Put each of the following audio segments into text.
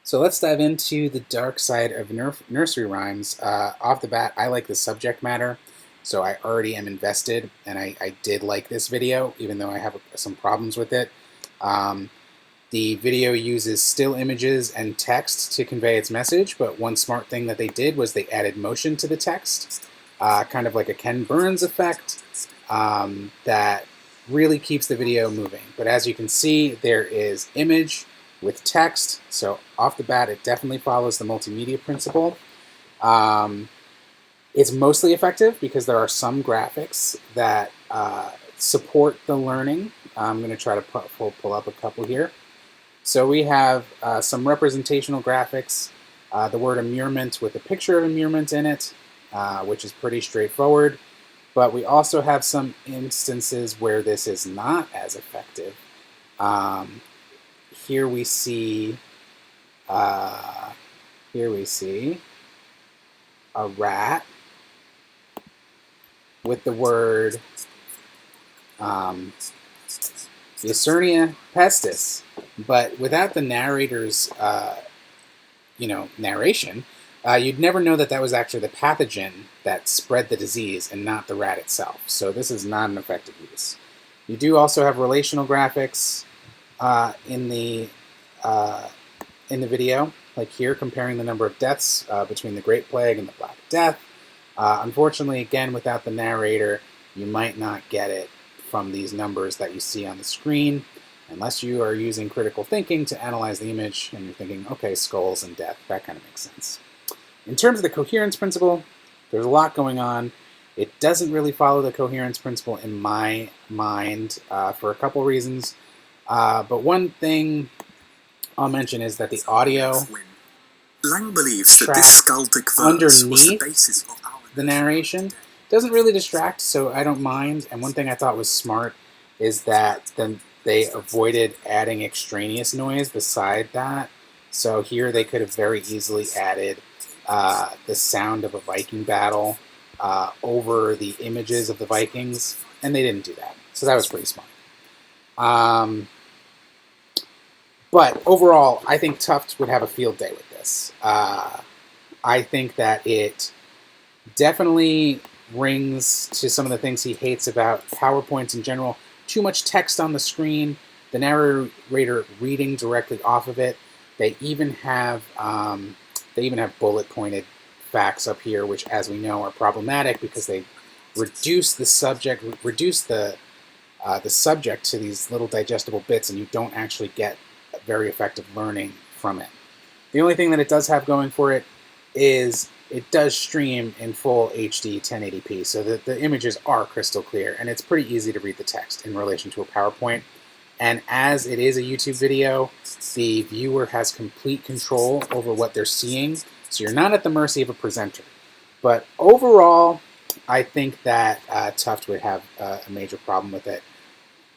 So let's dive into the dark side of nursery rhymes. Off the bat, I like the subject matter, so I already am invested, and I did like this video, even though I have some problems with it. Um, the video uses still images and text to convey its message, but one smart thing that they did was they added motion to the text, kind of like a Ken Burns effect that really keeps the video moving. But as you can see, there is image with text, so off the bat it definitely follows the multimedia principle. It's mostly effective because there are some graphics that support the learning. I'm going to try to pull up a couple here. So we have some representational graphics, the word immurement with a picture of immurement in it, which is pretty straightforward. But we also have some instances where this is not as effective. Here we see a rat with the word Yersinia pestis, but without the narrator's narration, you'd never know that that was actually the pathogen that spread the disease and not the rat itself. So this is not an effective use. You do also have relational graphics in the video, like here, comparing the number of deaths between the Great Plague and the Black Death. Unfortunately, again, without the narrator, you might not get it from these numbers that you see on the screen, unless you are using critical thinking to analyze the image and you're thinking, okay, skulls and death, that kind of makes sense. In terms of the coherence principle, there's a lot going on. It doesn't really follow the coherence principle in my mind for a couple reasons. But one thing I'll mention is that the audio Lang believes that this skaldic verse was the basis of the narration doesn't really distract, so I don't mind. And one thing I thought was smart is that then they avoided adding extraneous noise beside that. So here they could have very easily added the sound of a Viking battle over the images of the Vikings, and they didn't do that. So that was pretty smart. But overall, I think Tufts would have a field day with this. I think that it definitely rings to some of the things he hates about PowerPoints in general. Too much text on the screen, the narrator reading directly off of it. They even have bullet-pointed facts up here, which, as we know, are problematic because they reduce the subject to these little digestible bits, and you don't actually get very effective learning from it. The only thing that it does have going for it is it does stream in full HD 1080p, so that the images are crystal clear, and it's pretty easy to read the text in relation to a PowerPoint. And as it is a YouTube video, the viewer has complete control over what they're seeing, so you're not at the mercy of a presenter. But overall, I think that Tufts would have a major problem with it.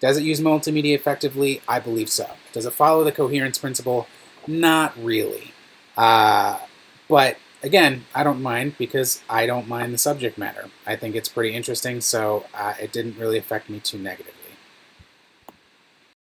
Does it use multimedia effectively? I believe so. Does it follow the coherence principle? Not really. But again, I don't mind because I don't mind the subject matter. I think it's pretty interesting, so it didn't really affect me too negatively.